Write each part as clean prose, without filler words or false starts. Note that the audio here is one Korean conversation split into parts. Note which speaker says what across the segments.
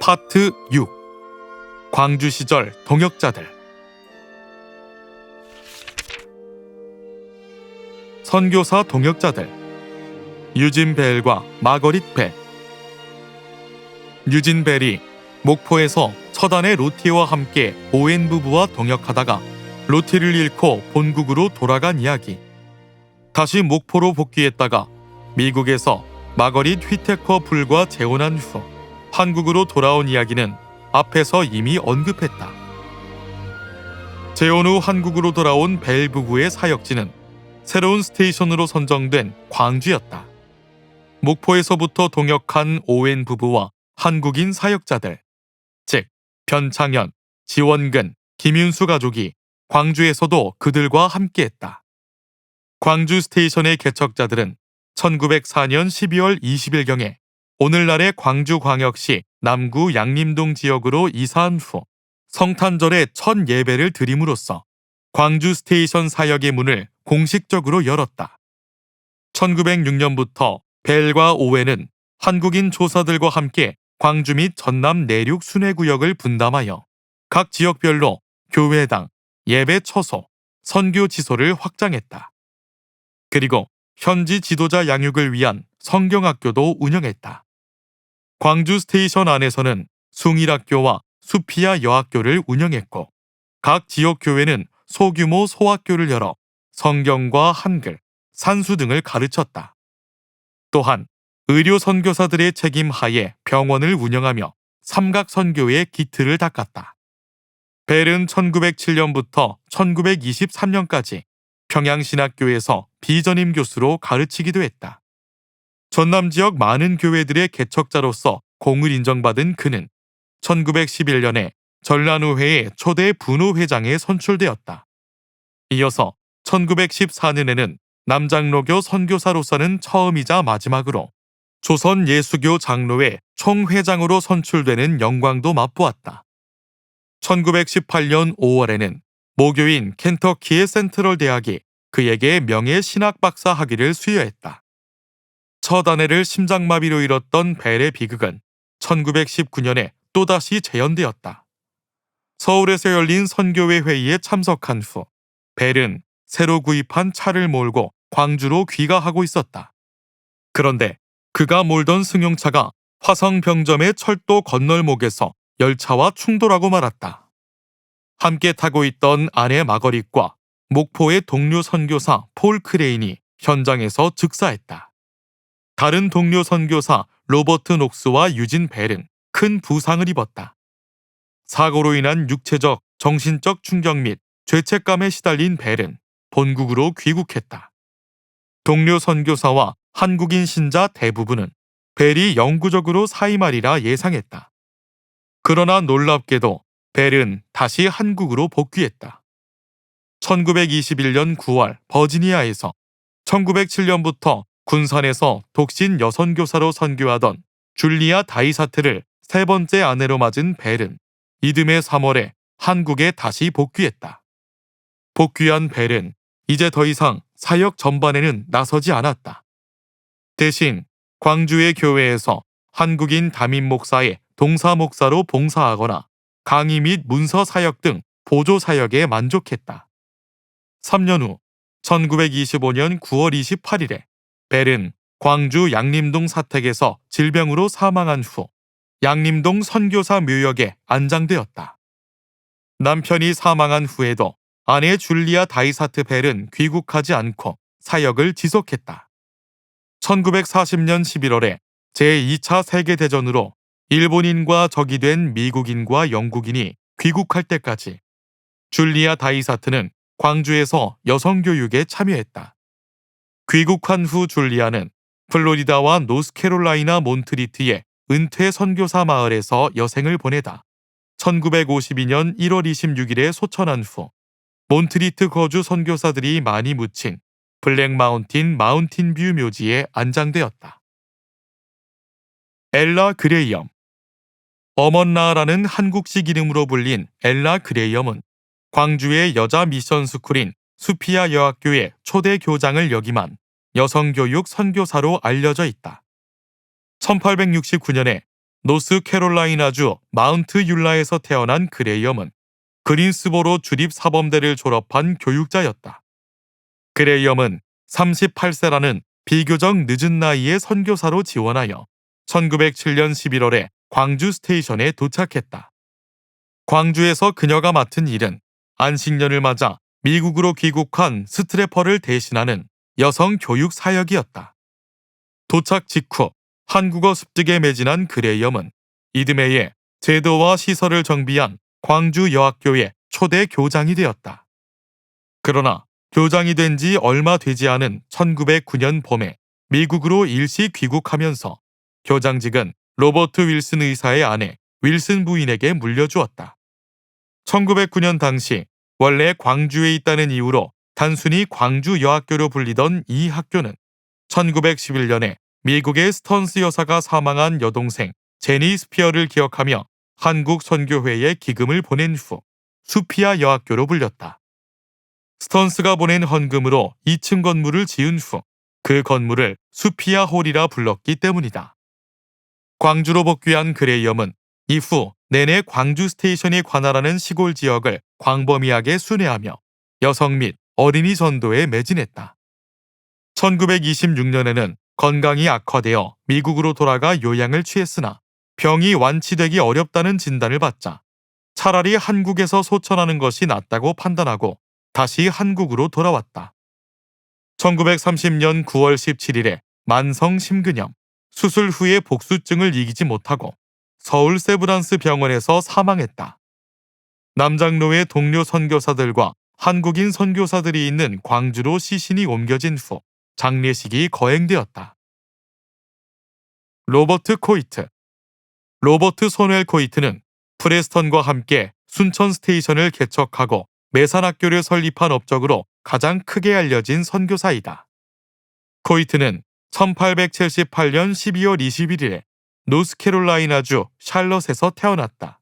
Speaker 1: 파트 6. 광주 시절 동역자들. 선교사 동역자들. 유진 벨과 마거릿 벨. 유진 벨이 목포에서 처단의 로티와 함께 오웬 부부와 동역하다가 로티를 잃고 본국으로 돌아간 이야기. 다시 목포로 복귀했다가 미국에서 마거릿 휘테커 불과 재혼한 후 한국으로 돌아온 이야기는 앞에서 이미 언급했다. 재혼 후 한국으로 돌아온 벨 부부의 사역지는 새로운 스테이션으로 선정된 광주였다. 목포에서부터 동역한 오웬 부부와 한국인 사역자들, 즉 변창현, 지원근, 김윤수 가족이 광주에서도 그들과 함께했다. 광주 스테이션의 개척자들은 1904년 12월 20일경에 오늘날의 광주광역시 남구 양림동 지역으로 이사한 후 성탄절에 첫 예배를 드림으로써 광주 스테이션 사역의 문을 공식적으로 열었다. 1906년부터 벨과 오웬은 한국인 조사들과 함께 광주 및 전남 내륙 순회구역을 분담하여 각 지역별로 교회당, 예배 처소, 선교 지소를 확장했다. 그리고 현지 지도자 양육을 위한 성경학교도 운영했다. 광주 스테이션 안에서는 숭일학교와 수피아 여학교를 운영했고 각 지역 교회는 소규모 소학교를 열어 성경과 한글, 산수 등을 가르쳤다. 또한 의료 선교사들의 책임 하에 병원을 운영하며 삼각선교의 기틀을 닦았다. 벨은 1907년부터 1923년까지 평양신학교에서 비전임 교수로 가르치기도 했다. 전남 지역 많은 교회들의 개척자로서 공을 인정받은 그는 1911년에 전란우회의 초대 분우회장에 선출되었다. 이어서 1914년에는 남장로교 선교사로서는 처음이자 마지막으로 조선 예수교 장로회 총회장으로 선출되는 영광도 맛보았다. 1918년 5월에는 모교인 켄터키의 센트럴 대학이 그에게 명예 신학 박사 학위를 수여했다. 첫 아내를 심장마비로 잃었던 벨의 비극은 1919년에 또다시 재현되었다. 서울에서 열린 선교회 회의에 참석한 후 벨은 새로 구입한 차를 몰고 광주로 귀가하고 있었다. 그런데 그가 몰던 승용차가 화성병점의 철도 건널목에서 열차와 충돌하고 말았다. 함께 타고 있던 아내 마거릿과 목포의 동료 선교사 폴 크레인이 현장에서 즉사했다. 다른 동료 선교사 로버트 녹스와 유진 벨은 큰 부상을 입었다. 사고로 인한 육체적, 정신적 충격 및 죄책감에 시달린 벨은 본국으로 귀국했다. 동료 선교사와 한국인 신자 대부분은 벨이 영구적으로 사임하리라 예상했다. 그러나 놀랍게도 벨은 다시 한국으로 복귀했다. 1921년 9월 버지니아에서 1907년부터 군산에서 독신 여선교사로 선교하던 줄리아 다이사트를 세 번째 아내로 맞은 벨은 이듬해 3월에 한국에 다시 복귀했다. 복귀한 벨은 이제 더 이상 사역 전반에는 나서지 않았다. 대신 광주의 교회에서 한국인 담임 목사의 동사 목사로 봉사하거나 강의 및 문서 사역 등 보조 사역에 만족했다. 3년 후 1925년 9월 28일에 벨은 광주 양림동 사택에서 질병으로 사망한 후 양림동 선교사 묘역에 안장되었다. 남편이 사망한 후에도 아내 줄리아 다이사트 벨은 귀국하지 않고 사역을 지속했다. 1940년 11월에 제2차 세계대전으로 일본인과 적이 된 미국인과 영국인이 귀국할 때까지 줄리아 다이사트는 광주에서 여성교육에 참여했다. 귀국한 후 줄리아는 플로리다와 노스캐롤라이나 몬트리트의 은퇴 선교사 마을에서 여생을 보내다 1952년 1월 26일에 소천한 후 몬트리트 거주 선교사들이 많이 묻힌 블랙 마운틴 마운틴뷰 묘지에 안장되었다. 엘라 그레이엄. 어먼라라는 한국식 이름으로 불린 엘라 그레이엄은 광주의 여자 미션 스쿨인 수피아 여학교의 초대 교장을 역임한 여성교육 선교사로 알려져 있다. 1869년에 노스캐롤라이나주 마운트 율라에서 태어난 그레이엄은 그린스보로 주립 사범대를 졸업한 교육자였다. 그레이엄은 38세라는 비교적 늦은 나이에 선교사로 지원하여 1907년 11월에 광주 스테이션에 도착했다. 광주에서 그녀가 맡은 일은 안식년을 맞아 미국으로 귀국한 스트래퍼를 대신하는 여성 교육 사역이었다. 도착 직후 한국어 습득에 매진한 그레이엄은 이듬해에 제도와 시설을 정비한 광주 여학교의 초대 교장이 되었다. 그러나 교장이 된 지 얼마 되지 않은 1909년 봄에 미국으로 일시 귀국하면서 교장직은 로버트 윌슨 의사의 아내 윌슨 부인에게 물려주었다. 1909년 당시 원래 광주에 있다는 이유로 단순히 광주 여학교로 불리던 이 학교는 1911년에 미국의 스턴스 여사가 사망한 여동생 제니 스피어를 기억하며 한국 선교회에 기금을 보낸 후 수피아 여학교로 불렸다. 스턴스가 보낸 헌금으로 2층 건물을 지은 후 그 건물을 수피아 홀이라 불렀기 때문이다. 광주로 복귀한 그레이엄은 이후 내내 광주 스테이션이 관할하는 시골 지역을 광범위하게 순회하며 여성 및 어린이 전도에 매진했다. 1926년에는 건강이 악화되어 미국으로 돌아가 요양을 취했으나 병이 완치되기 어렵다는 진단을 받자 차라리 한국에서 소천하는 것이 낫다고 판단하고 다시 한국으로 돌아왔다. 1930년 9월 17일에 만성 심근염, 수술 후에 복수증을 이기지 못하고 서울 세브란스 병원에서 사망했다. 남장로의 동료 선교사들과 한국인 선교사들이 있는 광주로 시신이 옮겨진 후 장례식이 거행되었다. 로버트 코이트. 로버트 소넬 코이트는 프레스턴과 함께 순천 스테이션을 개척하고 매산학교를 설립한 업적으로 가장 크게 알려진 선교사이다. 코이트는 1878년 12월 21일에 노스캐롤라이나주 샬럿에서 태어났다.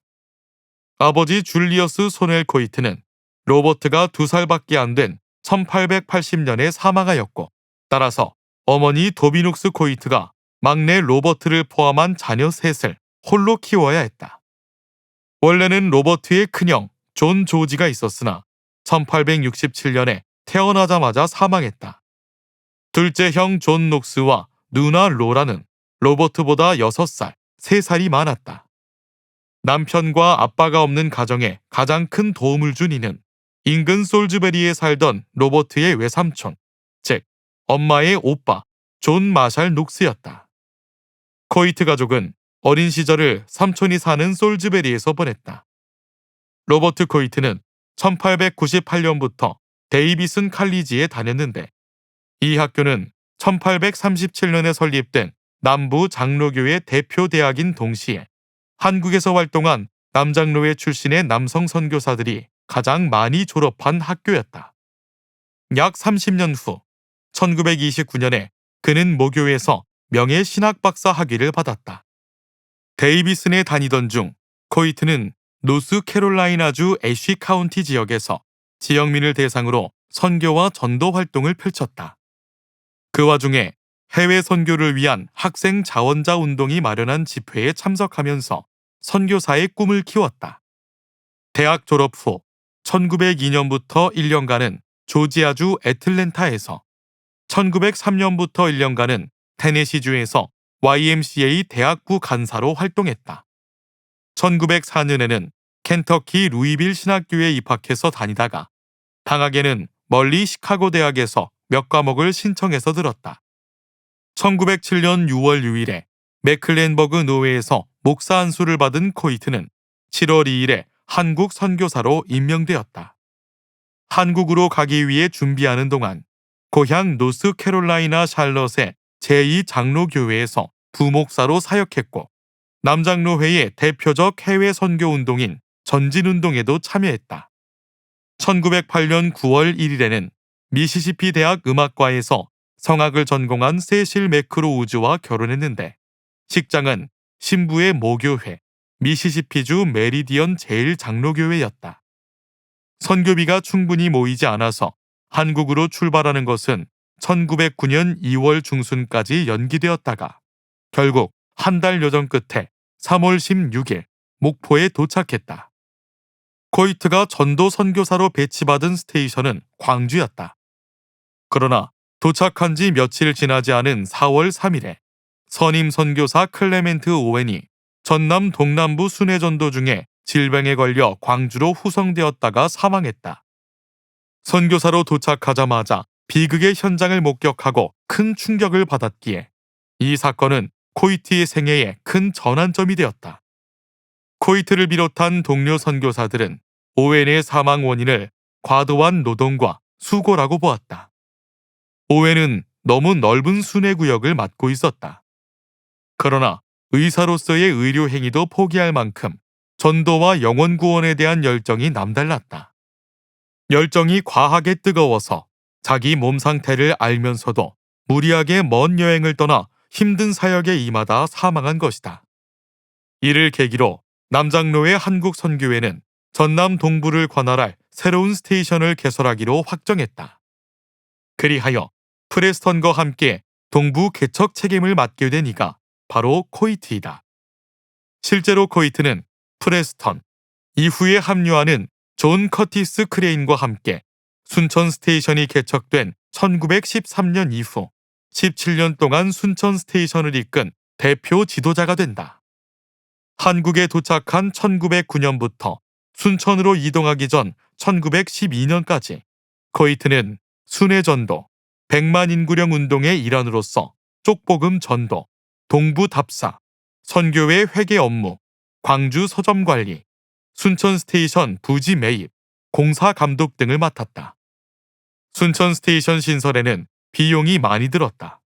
Speaker 1: 아버지 줄리어스 소넬 코이트는 로버트가 2살밖에 안 된 1880년에 사망하였고, 따라서 어머니 도비눅스 코이트가 막내 로버트를 포함한 자녀 셋을 홀로 키워야 했다. 원래는 로버트의 큰형 존 조지가 있었으나 1867년에 태어나자마자 사망했다. 둘째 형 존 녹스와 누나 로라는 로버트보다 6살, 3살이 많았다. 남편과 아빠가 없는 가정에 가장 큰 도움을 준 이는 인근 솔즈베리에 살던 로버트의 외삼촌, 즉 엄마의 오빠 존 마샬 녹스였다. 코이트 가족은 어린 시절을 삼촌이 사는 솔즈베리에서 보냈다. 로버트 코이트는 1898년부터 데이비슨 칼리지에 다녔는데 이 학교는 1837년에 설립된 남부 장로교의 대표 대학인 동시에 한국에서 활동한 남장로회 출신의 남성 선교사들이 가장 많이 졸업한 학교였다. 약 30년 후 1929년에 그는 모교에서 명예 신학 박사 학위를 받았다. 데이비슨에 다니던 중 코이트는 노스캐롤라이나주 애쉬 카운티 지역에서 지역민을 대상으로 선교와 전도 활동을 펼쳤다. 그 와중에 해외 선교를 위한 학생 자원자 운동이 마련한 집회에 참석하면서 선교사의 꿈을 키웠다. 대학 졸업 후 1902년부터 1년간은 조지아주 애틀랜타에서, 1903년부터 1년간은 테네시주에서 YMCA 대학부 간사로 활동했다. 1904년에는 켄터키 루이빌 신학교에 입학해서 다니다가 방학에는 멀리 시카고 대학에서 몇 과목을 신청해서 들었다. 1907년 6월 6일에 메클렌버그 노회에서 목사 안수를 받은 코이트는 7월 2일에 한국 선교사로 임명되었다. 한국으로 가기 위해 준비하는 동안 고향 노스캐롤라이나 샬럿의 제2장로교회에서 부목사로 사역했고 남장로회의 대표적 해외 선교 운동인 전진운동에도 참여했다. 1908년 9월 1일에는 미시시피 대학 음악과에서 성악을 전공한 세실 매크로 우즈와 결혼했는데 식장은 신부의 모교회 미시시피주 메리디언 제1장로교회였다. 선교비가 충분히 모이지 않아서 한국으로 출발하는 것은 1909년 2월 중순까지 연기되었다가 결국 한 달 여정 끝에 3월 16일 목포에 도착했다. 코이트가 전도 선교사로 배치받은 스테이션은 광주였다. 그러나 도착한 지 며칠 지나지 않은 4월 3일에 선임 선교사 클레멘트 오웬이 전남 동남부 순회전도 중에 질병에 걸려 광주로 후송되었다가 사망했다. 선교사로 도착하자마자 비극의 현장을 목격하고 큰 충격을 받았기에 이 사건은 코이트의 생애에 큰 전환점이 되었다. 코이트를 비롯한 동료 선교사들은 오웬의 사망 원인을 과도한 노동과 수고라고 보았다. 오웬은 너무 넓은 순회 구역을 맡고 있었다. 그러나 의사로서의 의료 행위도 포기할 만큼 전도와 영혼 구원에 대한 열정이 남달랐다. 열정이 과하게 뜨거워서 자기 몸 상태를 알면서도 무리하게 먼 여행을 떠나 힘든 사역에 임하다 사망한 것이다. 이를 계기로 남장로의 한국 선교회는 전남 동부를 관할할 새로운 스테이션을 개설하기로 확정했다. 그리하여 프레스턴과 함께 동부 개척 책임을 맡게 된 이가 바로 코이트이다. 실제로 코이트는 프레스턴, 이후에 합류하는 존 커티스 크레인과 함께 순천 스테이션이 개척된 1913년 이후 17년 동안 순천 스테이션을 이끈 대표 지도자가 된다. 한국에 도착한 1909년부터 순천으로 이동하기 전 1912년까지 코이트는 순회전도, 100만 인구령 운동의 일환으로서 쪽복음 전도, 동부 답사, 선교회 회계 업무, 광주 서점 관리, 순천 스테이션 부지 매입, 공사 감독 등을 맡았다. 순천 스테이션 신설에는 비용이 많이 들었다.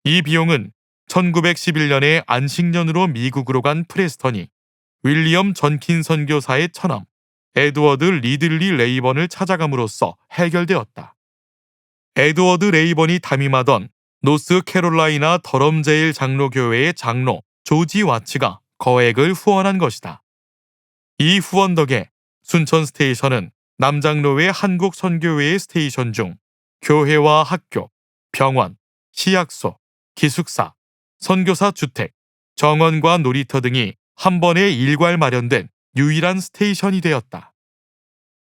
Speaker 1: 이 비용은 1911년에 안식년으로 미국으로 간 프레스턴이 윌리엄 전킨 선교사의 처남 에드워드 리들리 레이번을 찾아감으로써 해결되었다. 에드워드 레이번이 담임하던 노스캐롤라이나 더럼제일 장로교회의 장로 조지 와츠가 거액을 후원한 것이다. 이 후원 덕에 순천 스테이션은 남장로회 한국 선교회의 스테이션 중 교회와 학교, 병원, 시약소, 기숙사, 선교사 주택, 정원과 놀이터 등이 한 번에 일괄 마련된 유일한 스테이션이 되었다.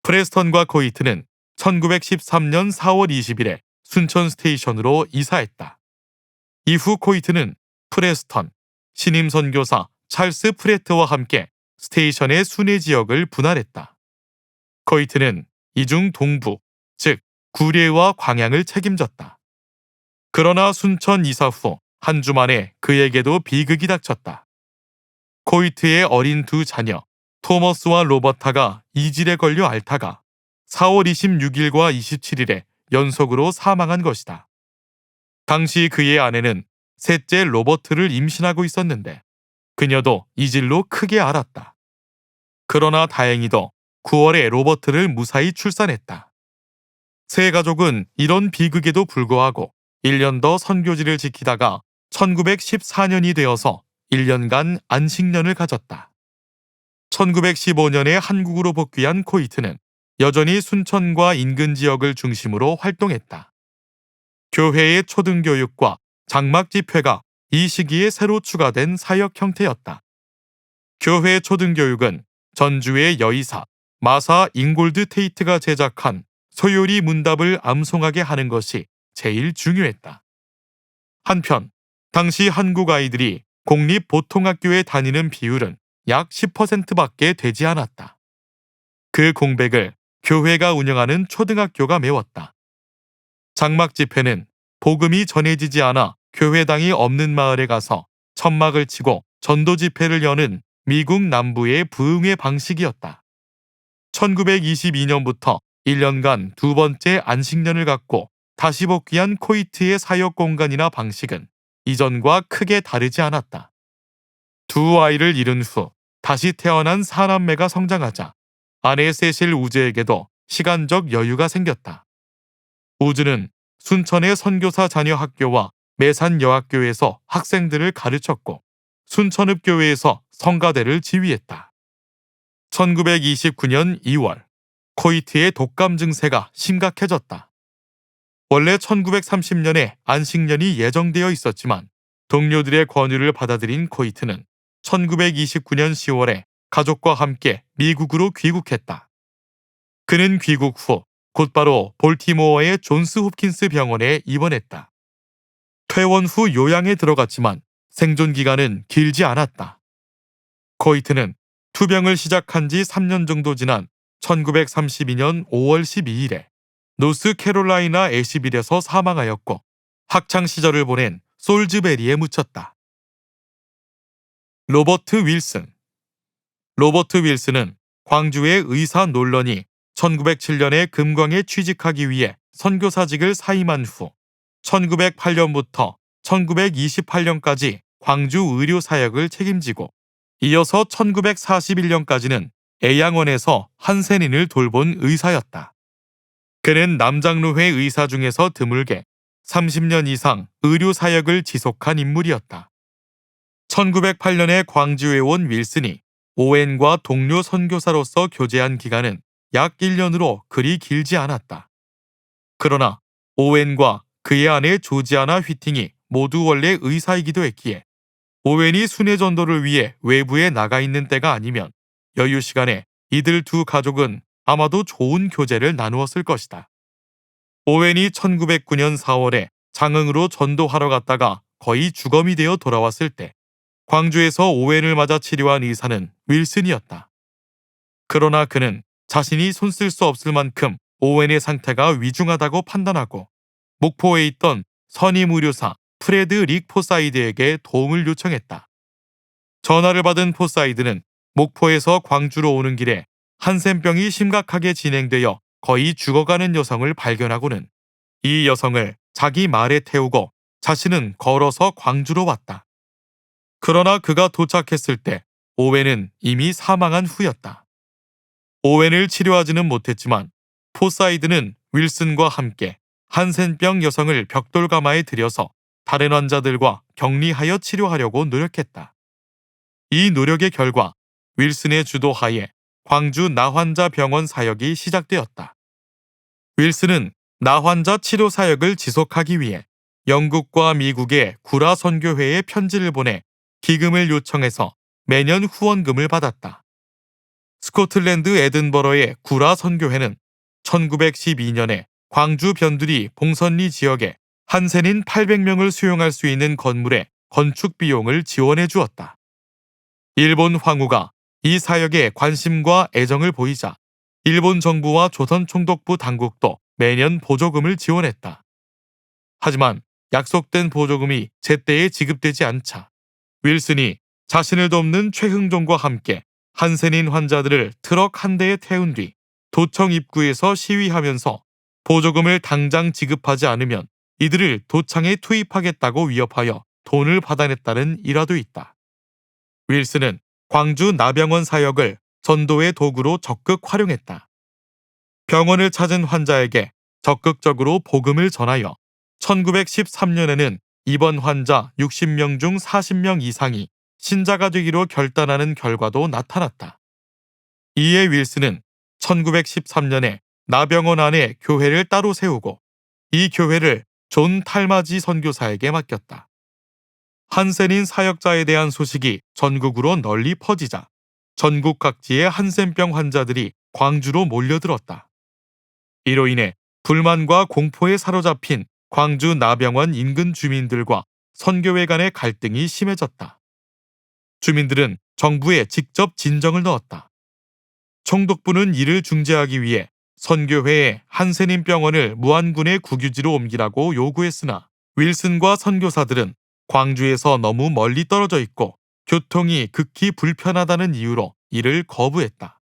Speaker 1: 프레스턴과 코이트는 1913년 4월 20일에 순천 스테이션으로 이사했다. 이후 코이트는 프레스턴, 신임 선교사 찰스 프레트와 함께 스테이션의 순회 지역을 분할했다. 코이트는 이중 동부, 즉 구례와 광양을 책임졌다. 그러나 순천 이사 후 한 주 만에 그에게도 비극이 닥쳤다. 코이트의 어린 두 자녀 토머스와 로버타가 이질에 걸려 앓다가 4월 26일과 27일에 연속으로 사망한 것이다. 당시 그의 아내는 셋째 로버트를 임신하고 있었는데 그녀도 이질로 크게 앓았다. 그러나 다행히도 9월에 로버트를 무사히 출산했다. 세 가족은 이런 비극에도 불구하고 1년 더 선교지를 지키다가 1914년이 되어서 1년간 안식년을 가졌다. 1915년에 한국으로 복귀한 코이트는 여전히 순천과 인근 지역을 중심으로 활동했다. 교회의 초등교육과 장막 집회가 이 시기에 새로 추가된 사역 형태였다. 교회 초등교육은 전주의 여이사 마사 잉골드 테이트가 제작한 소요리 문답을 암송하게 하는 것이 제일 중요했다. 한편 당시 한국 아이들이 공립보통학교에 다니는 비율은 약 10%밖에 되지 않았다. 그 공백을 교회가 운영하는 초등학교가 메웠다. 장막 집회는 복음이 전해지지 않아 교회당이 없는 마을에 가서 천막을 치고 전도 집회를 여는 미국 남부의 부흥의 방식이었다. 1922년부터 1년간 두 번째 안식년을 갖고 다시 복귀한 코이트의 사역 공간이나 방식은 이전과 크게 다르지 않았다. 두 아이를 잃은 후 다시 태어난 사남매가 성장하자 아내 세실 우즈에게도 시간적 여유가 생겼다. 우즈는 순천의 선교사 자녀 학교와 매산 여학교에서 학생들을 가르쳤고 순천읍교회에서 성가대를 지휘했다. 1929년 2월 코이트의 독감 증세가 심각해졌다. 원래 1930년에 안식년이 예정되어 있었지만 동료들의 권유를 받아들인 코이트는 1929년 10월에 가족과 함께 미국으로 귀국했다. 그는 귀국 후 곧바로 볼티모어의 존스 홉킨스 병원에 입원했다. 퇴원 후 요양에 들어갔지만 생존 기간은 길지 않았다. 코이트는 투병을 시작한 지 3년 정도 지난 1932년 5월 12일에 노스캐롤라이나 애쉬빌에서 사망하였고 학창 시절을 보낸 솔즈베리에 묻혔다. 로버트 윌슨. 로버트 윌슨은 광주의 의사 놀런이 1907년에 금광에 취직하기 위해 선교사직을 사임한 후 1908년부터 1928년까지 광주 의료 사역을 책임지고 이어서 1941년까지는 애양원에서 한센인을 돌본 의사였다. 그는 남장로회 의사 중에서 드물게 30년 이상 의료 사역을 지속한 인물이었다. 1908년에 광주에 온 윌슨이 오웬과 동료 선교사로서 교제한 기간은 약 1년으로 그리 길지 않았다. 그러나 오웬과 그의 아내 조지아나 휘팅이 모두 원래 의사이기도 했기에 오웬이 순회 전도를 위해 외부에 나가 있는 때가 아니면 여유 시간에 이들 두 가족은 아마도 좋은 교제를 나누었을 것이다. 오웬이 1909년 4월에 장흥으로 전도하러 갔다가 거의 주검이 되어 돌아왔을 때 광주에서 오웬을 맞아 치료한 의사는 윌슨이었다. 그러나 그는 자신이 손쓸 수 없을 만큼 오웬의 상태가 위중하다고 판단하고 목포에 있던 선임 의료사 프레드 릭 포사이드에게 도움을 요청했다. 전화를 받은 포사이드는 목포에서 광주로 오는 길에 한센병이 심각하게 진행되어 거의 죽어가는 여성을 발견하고는 이 여성을 자기 말에 태우고 자신은 걸어서 광주로 왔다. 그러나 그가 도착했을 때 오웬은 이미 사망한 후였다. 오웬을 치료하지는 못했지만 포사이드는 윌슨과 함께 한센병 여성을 벽돌가마에 들여서 다른 환자들과 격리하여 치료하려고 노력했다. 이 노력의 결과 윌슨의 주도하에 광주 나환자 병원 사역이 시작되었다. 윌슨은 나환자 치료 사역을 지속하기 위해 영국과 미국의 구라 선교회에 편지를 보내 기금을 요청해서 매년 후원금을 받았다. 스코틀랜드 에든버러의 구라 선교회는 1912년에 광주 변두리 봉선리 지역에 한센인 800명을 수용할 수 있는 건물의 건축 비용을 지원해 주었다. 일본 황후가 이 사역에 관심과 애정을 보이자 일본 정부와 조선 총독부 당국도 매년 보조금을 지원했다. 하지만 약속된 보조금이 제때에 지급되지 않자 윌슨이 자신을 돕는 최흥종과 함께 한센인 환자들을 트럭 한 대에 태운 뒤 도청 입구에서 시위하면서 보조금을 당장 지급하지 않으면 이들을 도창에 투입하겠다고 위협하여 돈을 받아냈다는 일화도 있다. 윌슨은 광주 나병원 사역을 전도의 도구로 적극 활용했다. 병원을 찾은 환자에게 적극적으로 복음을 전하여 1913년에는 입원 환자 60명 중 40명 이상이 신자가 되기로 결단하는 결과도 나타났다. 이에 윌슨은 1913년에 나병원 안에 교회를 따로 세우고 이 교회를 존 탈마지 선교사에게 맡겼다. 한센인 사역자에 대한 소식이 전국으로 널리 퍼지자 전국 각지의 한센병 환자들이 광주로 몰려들었다. 이로 인해 불만과 공포에 사로잡힌 광주 나병원 인근 주민들과 선교회 간의 갈등이 심해졌다. 주민들은 정부에 직접 진정을 넣었다. 총독부는 이를 중재하기 위해 선교회에 한센인 병원을 무안군의 국유지로 옮기라고 요구했으나 윌슨과 선교사들은 광주에서 너무 멀리 떨어져 있고 교통이 극히 불편하다는 이유로 이를 거부했다.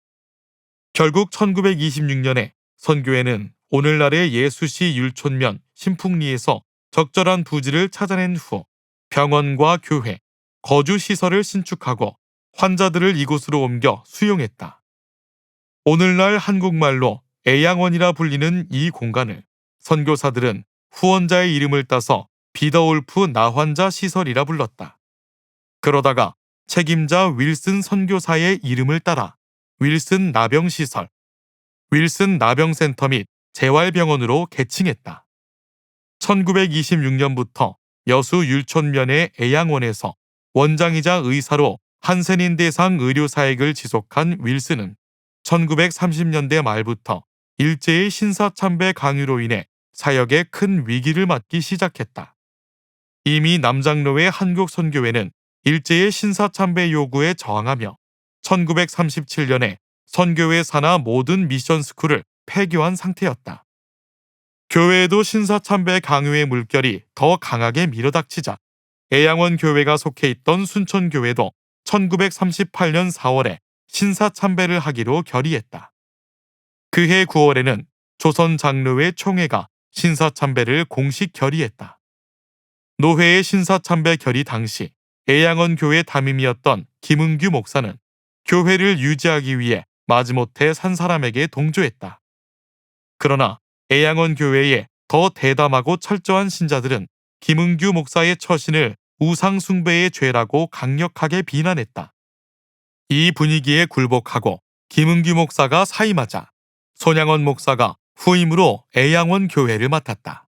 Speaker 1: 결국 1926년에 선교회는 오늘날의 예수시 율촌면 신풍리에서 적절한 부지를 찾아낸 후 병원과 교회, 거주시설을 신축하고 환자들을 이곳으로 옮겨 수용했다. 오늘날 한국말로 애양원이라 불리는 이 공간을 선교사들은 후원자의 이름을 따서 비더울프 나환자 시설이라 불렀다. 그러다가 책임자 윌슨 선교사의 이름을 따라 윌슨 나병시설, 윌슨 나병센터 및 재활병원으로 개칭했다. 1926년부터 여수 율촌면의 애양원에서 원장이자 의사로 한센인 대상 의료 사역을 지속한 윌슨은 1930년대 말부터 일제의 신사참배 강요로 인해 사역에 큰 위기를 맞기 시작했다. 이미 남장로의 한국 선교회는 일제의 신사참배 요구에 저항하며 1937년에 선교회 산하 모든 미션 스쿨을 폐교한 상태였다. 교회에도 신사참배 강요의 물결이 더 강하게 밀어닥치자 애양원 교회가 속해 있던 순천교회도 1938년 4월에 신사참배를 하기로 결의했다. 그해 9월에는 조선장로회 총회가 신사참배를 공식 결의했다. 노회의 신사참배 결의 당시 애양원 교회 담임이었던 김은규 목사는 교회를 유지하기 위해 마지못해 산 사람에게 동조했다. 그러나 애양원 교회에 더 대담하고 철저한 신자들은 김은규 목사의 처신을 우상숭배의 죄라고 강력하게 비난했다. 이 분위기에 굴복하고 김은규 목사가 사임하자 손양원 목사가 후임으로 애양원 교회를 맡았다.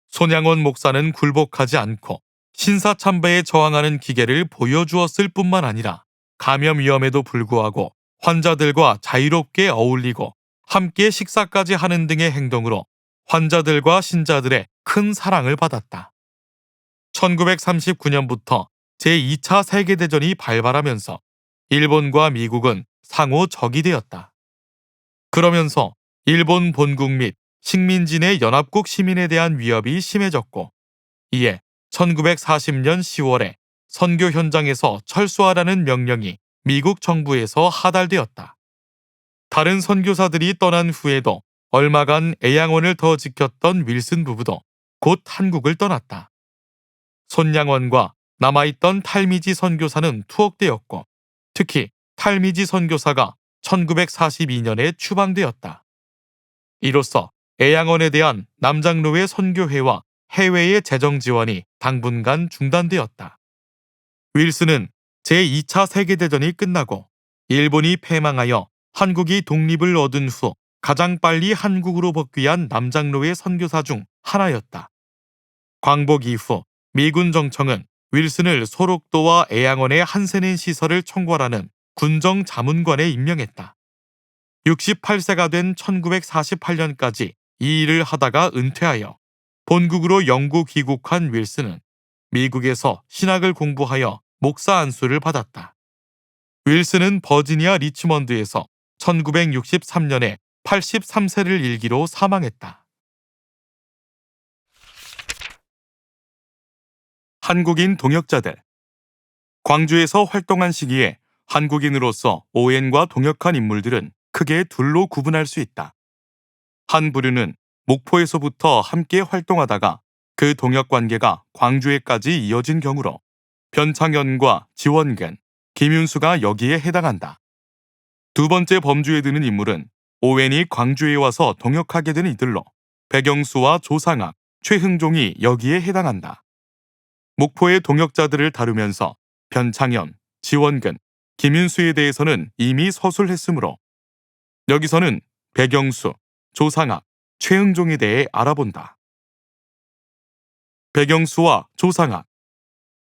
Speaker 1: 손양원 목사는 굴복하지 않고 신사참배에 저항하는 기계를 보여주었을 뿐만 아니라 감염 위험에도 불구하고 환자들과 자유롭게 어울리고 함께 식사까지 하는 등의 행동으로 환자들과 신자들의 큰 사랑을 받았다. 1939년부터 제2차 세계대전이 발발하면서 일본과 미국은 상호 적이 되었다. 그러면서 일본 본국 및 식민진의 연합국 시민에 대한 위협이 심해졌고, 이에 1940년 10월에 선교 현장에서 철수하라는 명령이 미국 정부에서 하달되었다. 다른 선교사들이 떠난 후에도 얼마간 애양원을 더 지켰던 윌슨 부부도 곧 한국을 떠났다. 손양원과 남아있던 탈미지 선교사는 투옥되었고, 특히 탈미지 선교사가 1942년에 추방되었다. 이로써 애양원에 대한 남장로회 선교회와 해외의 재정 지원이 당분간 중단되었다. 윌슨은 제2차 세계대전이 끝나고 일본이 패망하여 한국이 독립을 얻은 후 가장 빨리 한국으로 복귀한 남장로회 선교사 중 하나였다. 광복 이후 미군 정청은 윌슨을 소록도와 애양원의 한센인 시설을 총괄하는 군정 자문관에 임명했다. 68세가 된 1948년까지 이 일을 하다가 은퇴하여 본국으로 영구 귀국한 윌슨은 미국에서 신학을 공부하여 목사 안수를 받았다. 윌슨은 버지니아 리치먼드에서 1963년에 83세를 일기로 사망했다. 한국인 동역자들. 광주에서 활동한 시기에 한국인으로서 오웬과 동역한 인물들은 크게 둘로 구분할 수 있다. 한 부류는 목포에서부터 함께 활동하다가 그 동역 관계가 광주에까지 이어진 경우로 변창현과 지원근, 김윤수가 여기에 해당한다. 두 번째 범주에 드는 인물은 오웬이 광주에 와서 동역하게 된 이들로 백영수와 조상학, 최흥종이 여기에 해당한다. 목포의 동역자들을 다루면서 변창현, 지원근, 김윤수에 대해서는 이미 서술했으므로 여기서는 백영수, 조상학, 최흥종에 대해 알아본다. 백영수와 조상학.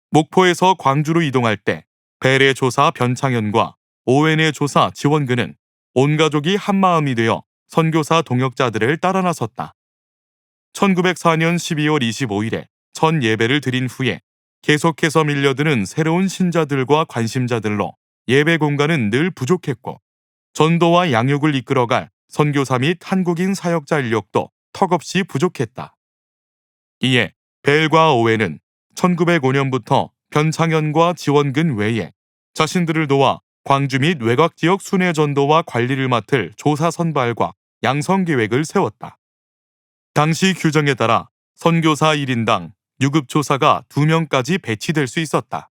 Speaker 1: 목포에서 광주로 이동할 때 벨의 조사 변창현과 오웬의 조사 지원근은 온 가족이 한마음이 되어 선교사 동역자들을 따라 나섰다. 1904년 12월 25일에 첫 예배를 드린 후에 계속해서 밀려드는 새로운 신자들과 관심자들로 예배 공간은 늘 부족했고 전도와 양육을 이끌어갈 선교사 및 한국인 사역자 인력도 턱없이 부족했다. 이에 벨과 오웬은 1905년부터 변창현과 지원근 외에 자신들을 도와 광주 및 외곽 지역 순회 전도와 관리를 맡을 조사 선발과 양성 계획을 세웠다. 당시 규정에 따라 선교사 1인당 유급 조사가 2명까지 배치될 수 있었다.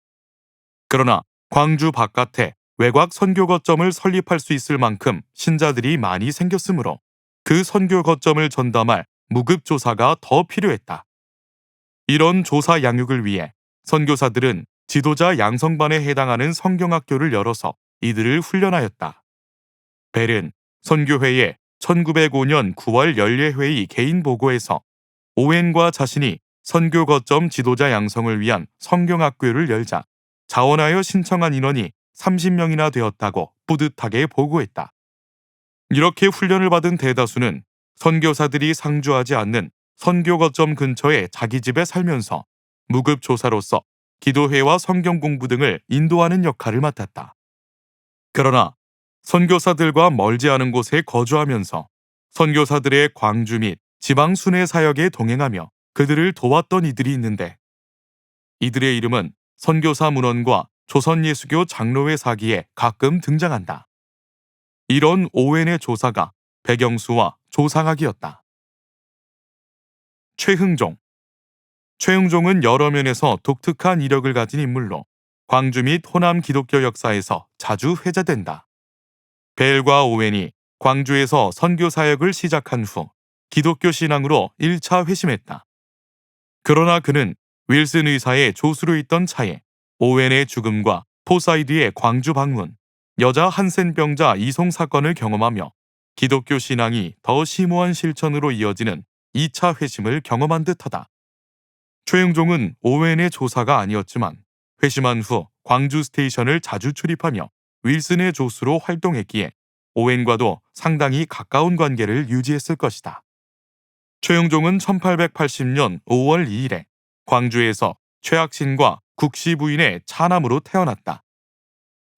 Speaker 1: 그러나 광주 바깥에 외곽 선교 거점을 설립할 수 있을 만큼 신자들이 많이 생겼으므로 그 선교 거점을 전담할 무급 조사가 더 필요했다. 이런 조사 양육을 위해 선교사들은 지도자 양성반에 해당하는 성경학교를 열어서 이들을 훈련하였다. 벨은 선교회에 1905년 9월 연례회의 개인 보고에서 오웬과 자신이 선교 거점 지도자 양성을 위한 성경학교를 열자 자원하여 신청한 인원이 30명이나 되었다고 뿌듯하게 보고했다. 이렇게 훈련을 받은 대다수는 선교사들이 상주하지 않는 선교 거점 근처의 자기 집에 살면서 무급 조사로서 기도회와 성경 공부 등을 인도하는 역할을 맡았다. 그러나 선교사들과 멀지 않은 곳에 거주하면서 선교사들의 광주 및 지방 순회 사역에 동행하며 그들을 도왔던 이들이 있는데, 이들의 이름은 선교사 문헌과 조선예수교 장로회 사기에 가끔 등장한다. 이런 오웬의 조사가 백영수와 조상학이었다. 최흥종. 최흥종은 여러 면에서 독특한 이력을 가진 인물로 광주 및 호남 기독교 역사에서 자주 회자된다. 벨과 오웬이 광주에서 선교 사역을 시작한 후 기독교 신앙으로 1차 회심했다. 그러나 그는 윌슨 의사의 조수로 있던 차에 오웬의 죽음과 포사이드의 광주 방문, 여자 한센병자 이송 사건을 경험하며 기독교 신앙이 더 심오한 실천으로 이어지는 2차 회심을 경험한 듯하다. 최흥종은 오웬의 조사가 아니었지만 회심한 후 광주 스테이션을 자주 출입하며 윌슨의 조수로 활동했기에 오웬과도 상당히 가까운 관계를 유지했을 것이다. 최흥종은 1880년 5월 2일에 광주에서 최학신과 국시 부인의 차남으로 태어났다.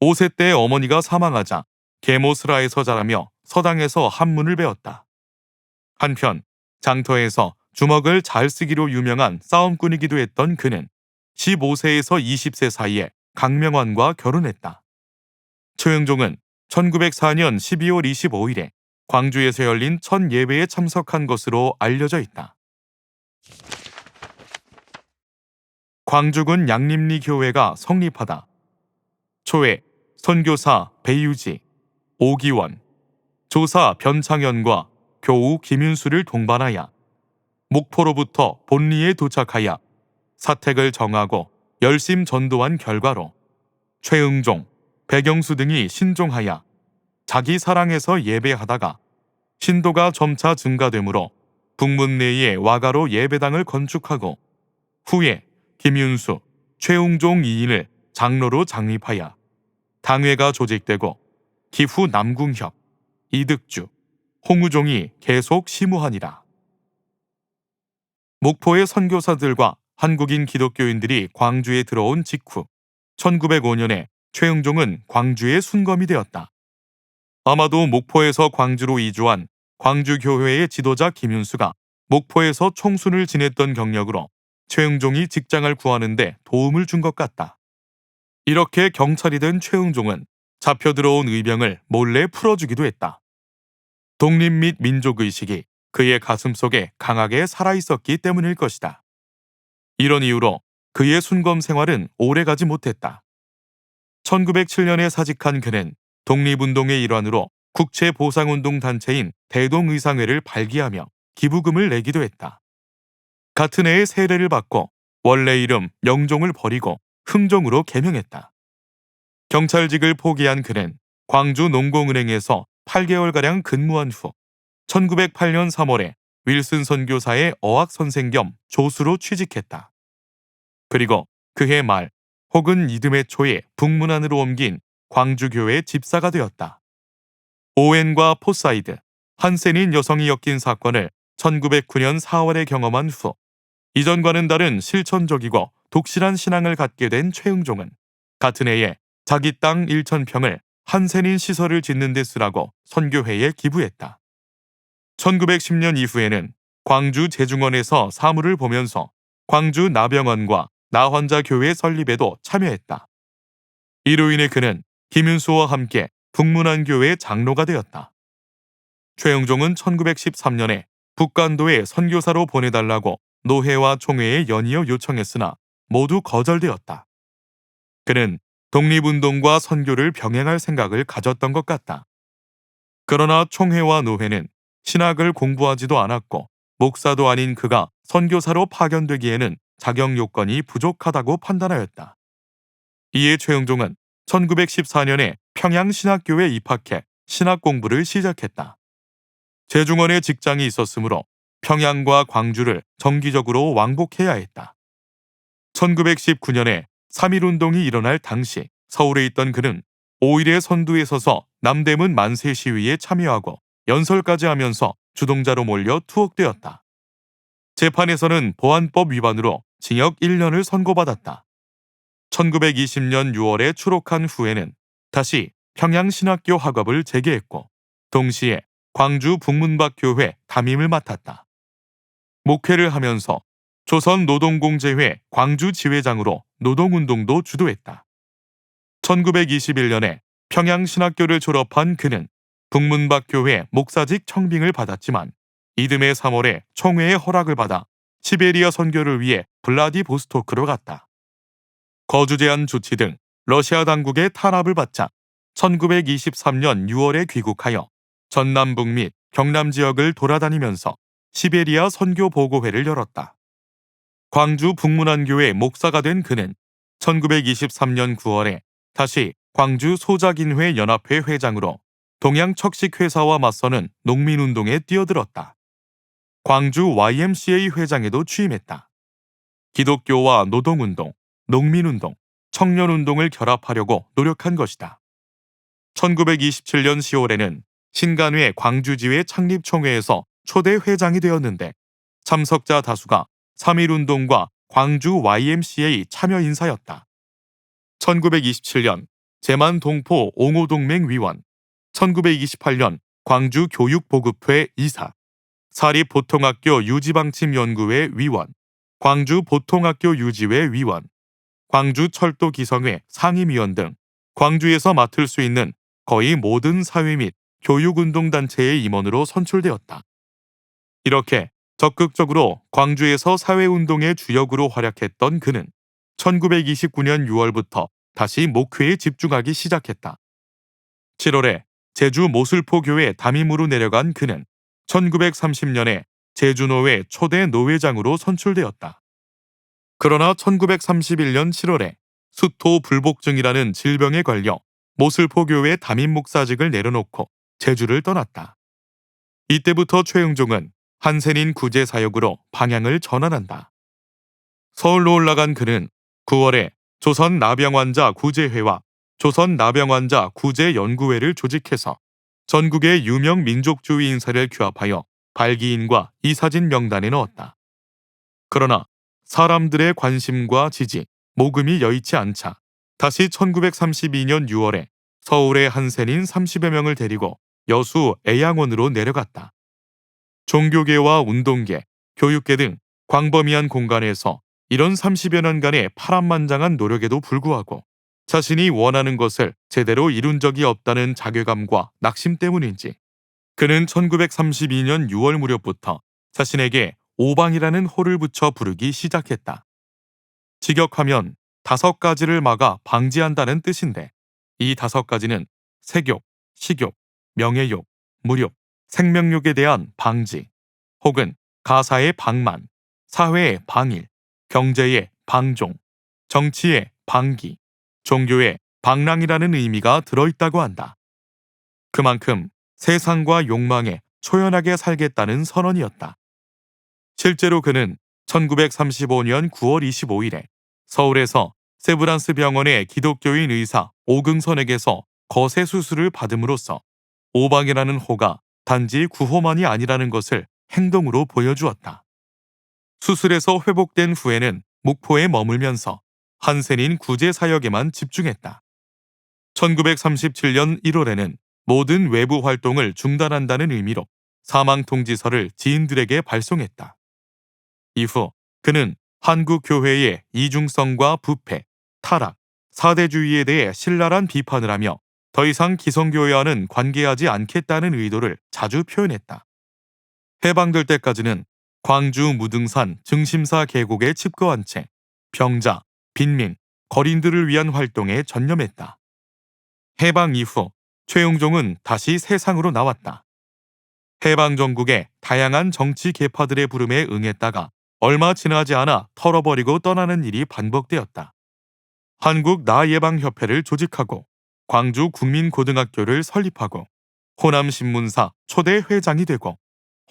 Speaker 1: 5세 때 어머니가 사망하자 계모스라에서 자라며 서당에서 한문을 배웠다. 한편 장터에서 주먹을 잘 쓰기로 유명한 싸움꾼이기도 했던 그는 15세에서 20세 사이에 강명환과 결혼했다. 최흥종은 1904년 12월 25일에 광주에서 열린 첫 예배에 참석한 것으로 알려져 있다. 광주군 양림리 교회가 성립하다. 초에 선교사 배유지, 오기원, 조사 변창현과 교우 김윤수를 동반하여 목포로부터 본리에 도착하여 사택을 정하고 열심 전도한 결과로 최흥종, 백영수 등이 신종하여 자기 사랑에서 예배하다가 신도가 점차 증가되므로 북문 내에 와가로 예배당을 건축하고 후에 김윤수, 최흥종 2인을 장로로 장립하여 당회가 조직되고 기후 남궁협, 이득주, 홍우종이 계속 심우하니라. 목포의 선교사들과 한국인 기독교인들이 광주에 들어온 직후 1905년에 최흥종은 광주의 순검이 되었다. 아마도 목포에서 광주로 이주한 광주교회의 지도자 김윤수가 목포에서 총순을 지냈던 경력으로 최흥종이 직장을 구하는 데 도움을 준 것 같다. 이렇게 경찰이 된 최흥종은 잡혀 들어온 의병을 몰래 풀어주기도 했다. 독립 및 민족의식이 그의 가슴속에 강하게 살아있었기 때문일 것이다. 이런 이유로 그의 순검 생활은 오래가지 못했다. 1907년에 사직한 그는 독립운동의 일환으로 국채보상운동 단체인 대동의상회를 발기하며 기부금을 내기도 했다. 같은 해에 세례를 받고 원래 이름 영종을 버리고 흥종으로 개명했다. 경찰직을 포기한 그는 광주 농공은행에서 8개월가량 근무한 후 1908년 3월에 윌슨 선교사의 어학 선생 겸 조수로 취직했다. 그리고 그해 말 혹은 이듬해 초에 북문안으로 옮긴 광주교회 집사가 되었다. 오웬과 포사이드, 한센인 여성이 엮인 사건을 1909년 4월에 경험한 후 이전과는 다른 실천적이고 독실한 신앙을 갖게 된 최흥종은 같은 해에 자기 땅 1,000평을 한센인 시설을 짓는 데 쓰라고 선교회에 기부했다. 1910년 이후에는 광주 제중원에서 사물을 보면서 광주 나병원과 나환자 교회 설립에도 참여했다. 이로 인해 그는 김윤수와 함께 북문안 교회 장로가 되었다. 최흥종은 1913년에 북간도에 선교사로 보내달라고 노회와 총회에 연이어 요청했으나 모두 거절되었다. 그는 독립운동과 선교를 병행할 생각을 가졌던 것 같다. 그러나 총회와 노회는 신학을 공부하지도 않았고 목사도 아닌 그가 선교사로 파견되기에는 자격 요건이 부족하다고 판단하였다. 이에 최흥종은 1914년에 평양신학교에 입학해 신학 공부를 시작했다. 제중원에 직장이 있었으므로 평양과 광주를 정기적으로 왕복해야 했다. 1919년에 3.1운동이 일어날 당시 서울에 있던 그는 5.1의 선두에 서서 남대문 만세 시위에 참여하고 연설까지 하면서 주동자로 몰려 투옥되었다. 재판에서는 보안법 위반으로 징역 1년을 선고받았다. 1920년 6월에 추록한 후에는 다시 평양신학교 학업을 재개했고 동시에 광주 북문박교회 담임을 맡았다. 목회를 하면서 조선노동공제회 광주지회장으로 노동운동도 주도했다. 1921년에 평양신학교를 졸업한 그는 북문박교회 목사직 청빙을 받았지만 이듬해 3월에 총회의 허락을 받아 시베리아 선교를 위해 블라디보스토크로 갔다. 거주 제한 조치 등 러시아 당국의 탄압을 받자 1923년 6월에 귀국하여 전남북 및 경남 지역을 돌아다니면서 시베리아 선교 보고회를 열었다. 광주 북문안교회 목사가 된 그는 1923년 9월에 다시 광주 소작인회 연합회 회장으로 동양척식회사와 맞서는 농민운동에 뛰어들었다. 광주 YMCA 회장에도 취임했다. 기독교와 노동운동, 농민운동, 청년운동을 결합하려고 노력한 것이다. 1927년 10월에는 신간회 광주지회 창립총회에서 초대 회장이 되었는데 참석자 다수가 3.1운동과 광주 YMCA 참여 인사였다. 1927년 제만동포 옹호동맹위원, 1928년 광주교육보급회 이사, 사립보통학교 유지방침연구회 위원, 광주보통학교 유지회 위원, 광주철도기성회 상임위원 등 광주에서 맡을 수 있는 거의 모든 사회 및 교육운동단체의 임원으로 선출되었다. 이렇게 적극적으로 광주에서 사회운동의 주역으로 활약했던 그는 1929년 6월부터 다시 목회에 집중하기 시작했다. 7월에 제주 모슬포교회 담임으로 내려간 그는 1930년에 제주노회 초대 노회장으로 선출되었다. 그러나 1931년 7월에 수토불복증이라는 질병에 걸려 모슬포교회 담임 목사직을 내려놓고 제주를 떠났다. 이때부터 최응종은 한센인 구제 사역으로 방향을 전환한다. 서울로 올라간 그는 9월에 조선 나병환자 구제회와 조선 나병환자 구제연구회를 조직해서 전국의 유명 민족주의 인사를 규합하여 발기인과 이사진 명단에 넣었다. 그러나 사람들의 관심과 지지, 모금이 여의치 않자 다시 1932년 6월에 서울의 한센인 30여 명을 데리고 여수 애양원으로 내려갔다. 종교계와 운동계, 교육계 등 광범위한 공간에서 이런 30여 년간의 파란만장한 노력에도 불구하고 자신이 원하는 것을 제대로 이룬 적이 없다는 자괴감과 낙심 때문인지 그는 1932년 6월 무렵부터 자신에게 오방이라는 호를 붙여 부르기 시작했다. 직역하면 5가지를 막아 방지한다는 뜻인데 이 5가지는 세욕, 식욕, 명예욕, 무욕, 생명욕에 대한 방지 혹은 가사의 방만, 사회의 방일, 경제의 방종, 정치의 방기, 종교의 방랑이라는 의미가 들어있다고 한다. 그만큼 세상과 욕망에 초연하게 살겠다는 선언이었다. 실제로 그는 1935년 9월 25일에 서울에서 세브란스 병원의 기독교인 의사 오긍선에게서 거세 수술을 받음으로써 오방이라는 호가 단지 구호만이 아니라는 것을 행동으로 보여주었다. 수술에서 회복된 후에는 목포에 머물면서 한센인 구제 사역에만 집중했다. 1937년 1월에는 모든 외부 활동을 중단한다는 의미로 사망 통지서를 지인들에게 발송했다. 이후 그는 한국 교회의 이중성과 부패, 타락, 사대주의에 대해 신랄한 비판을 하며 더 이상 기성교회와는 관계하지 않겠다는 의도를 자주 표현했다. 해방될 때까지는 광주 무등산 증심사 계곡에 칩거한 채 병자, 빈민, 거린들을 위한 활동에 전념했다. 해방 이후 최응종은 다시 세상으로 나왔다. 해방 전국의 다양한 정치 계파들의 부름에 응했다가 얼마 지나지 않아 털어버리고 떠나는 일이 반복되었다. 한국 나예방협회를 조직하고 광주 국민고등학교를 설립하고 호남신문사 초대 회장이 되고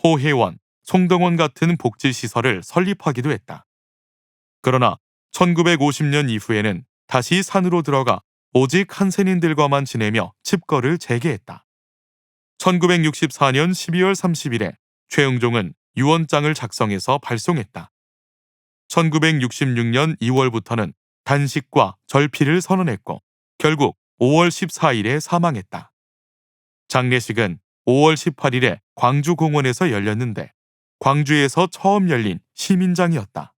Speaker 1: 호혜원, 송동원 같은 복지시설을 설립하기도 했다. 그러나 1950년 이후에는 다시 산으로 들어가 오직 한센인들과만 지내며 칩거를 재개했다. 1964년 12월 30일에 최응종은 유언장을 작성해서 발송했다. 1966년 2월부터는 단식과 절필을 선언했고 결국 5월 14일에 사망했다. 장례식은 5월 18일에 광주공원에서 열렸는데 광주에서 처음 열린 시민장이었다.